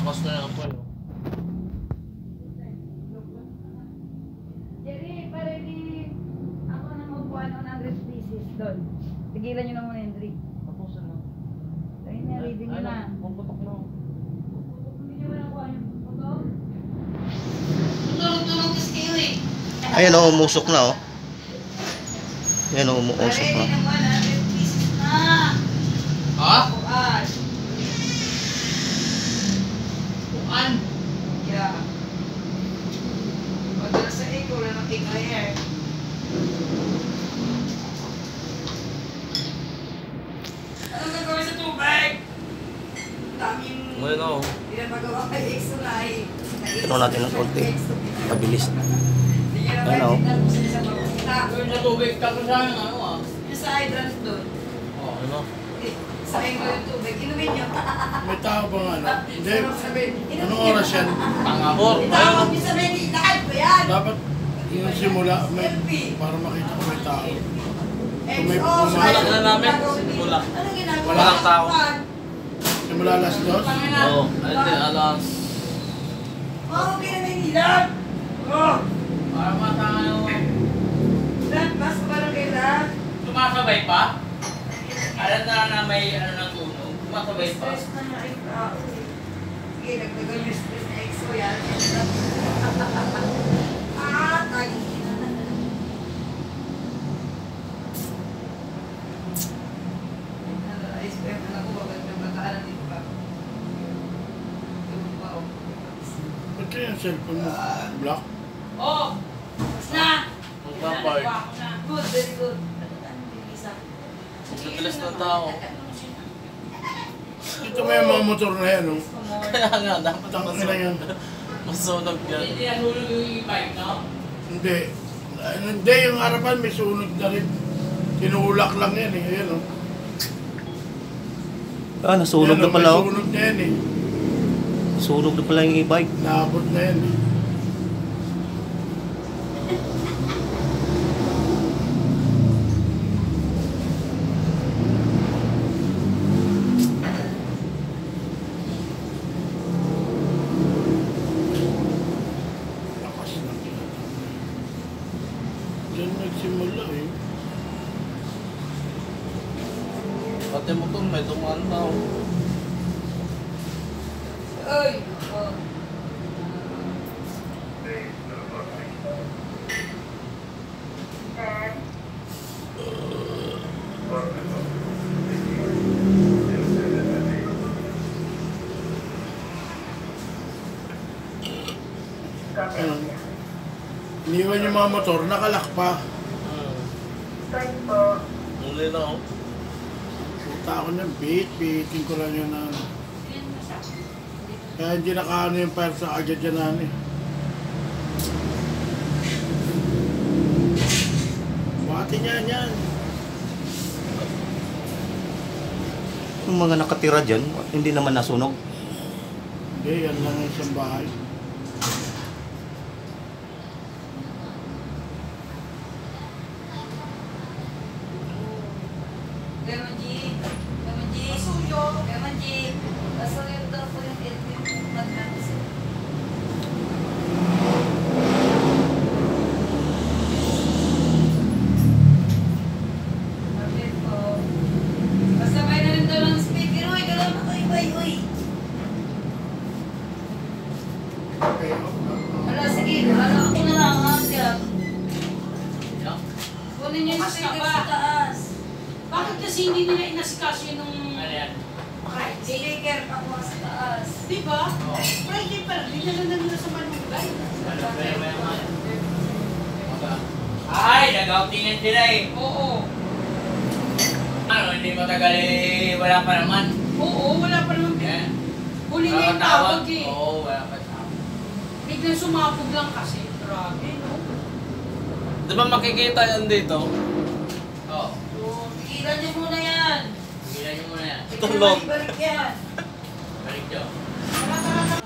Lakas na yan po. Jerry, para di ako na magbuhan 100 pieces doon. Tigilan nyo na muna yung drink. Tapusin na. Ayun na, ready nyo na. Puputok na. Hindi nyo na kuha yung putok? Tulong-tulong kasi kayo eh. Ayan o, umusok na o. Ayan o, umusok Ready na. ng 100 pieces na. Ha? Bukas. Bukan? Yeah. Pagdala sa iko, wala ng cake layer. Anong gagawin sa tubig? Daming Ngayon ako. pinapagawa kay Exo na eh. Ito natin ng konti. Mabilis. Hindi nyo na Ano? maintindihan kung sino sa makikita. Doon sa tubig, tapos sa akin ano ah. Yung sa hydrant doon. Oh, ano? Sabihin ko yung tubig. Inumin nyo. May tao bang ano? Hindi. Sarap sabihin. Inumin Anong nyo. oras yan? Pangabor. Itawag nyo sabihin. Lahat ko yan. Dapat yung simula may, para makita ko may tao. Kung may XO, pumasok. Wala na namin. Simula. Ano ginagawa? Walang tao. Simula alas 2. Oo, hindi, alas. Oo, pinaminilan. Oh. Para matangan ako. Lahat, mas parang kailan. Sumasabay pa? Alam na may ano ng tunog. Sumasabay pa? Stress na nga yung tao eh. Sige, nagdagan yung stress na XO yan. Tagi. I-spam na ako, wag kang mataanan dito pa. Tulog pa ako. Ba't kaya yung cellphone mo? Block? Oh! Tapos na! Magpapart. Good, very good. Madalas ng tao. Dito may mga motor na yan, no? Kaya nga, dapat Tangin na yan. masunog yan. Hindi nahulog yung e-bike, no? Hindi. Hindi, yung harapan may sunog na rin. Tinulak lang yan eh. Ayan, no? Ah, nasunog Ayan, na pala may o. sunog na yan eh. Sunog na pala yung e-bike. Naabot na yan eh. Lakas ng diyan nagsimula eh. Pati motor, may tumaan tao. Ay! Oh. Ano? Iniwan yung mga motor, nakalak pa. Muli na ako. Puta ako ng bitin ko lang yun na ano. Kaya hindi nakaano yung fire sa agad yan na ano eh. Bati niyan yan. Yung mga nakatira dyan, hindi naman nasunog. Hindi, yan lang yung isang bahay. Lemon G. Lemon G. Pasuyo. Lemon G. Pasuyo daw po yung mag-nanis. Perfect po. Pasabay na rin daw ng speaker. Uy, galaw na kayo ba? Uy. Wala, sige. Wala ako na lang. Ha? Siya. Kunin niyo yung speaker sa taas. Bakit kasi hindi nila inasikaso yun nung Ano yan? Speaker pa po sa taas. di ba? Friday pa lang, dinala na nila sa malunggay. Ano ba yung mayaman? Ay, nag-outingan sila eh. Oo. Ano, hindi matagal eh, wala pa naman. Oo, wala pa naman. Yan. Huli na yung tawag eh. Oo, wala pa tawag. Biglang sumapog lang kasi. Grabe, no? Di ba makikita yan dito? Oo. So, tigilan niyo muna yan. Tigilan niyo muna yan. Hindi naman ibalik yan. Balik nyo.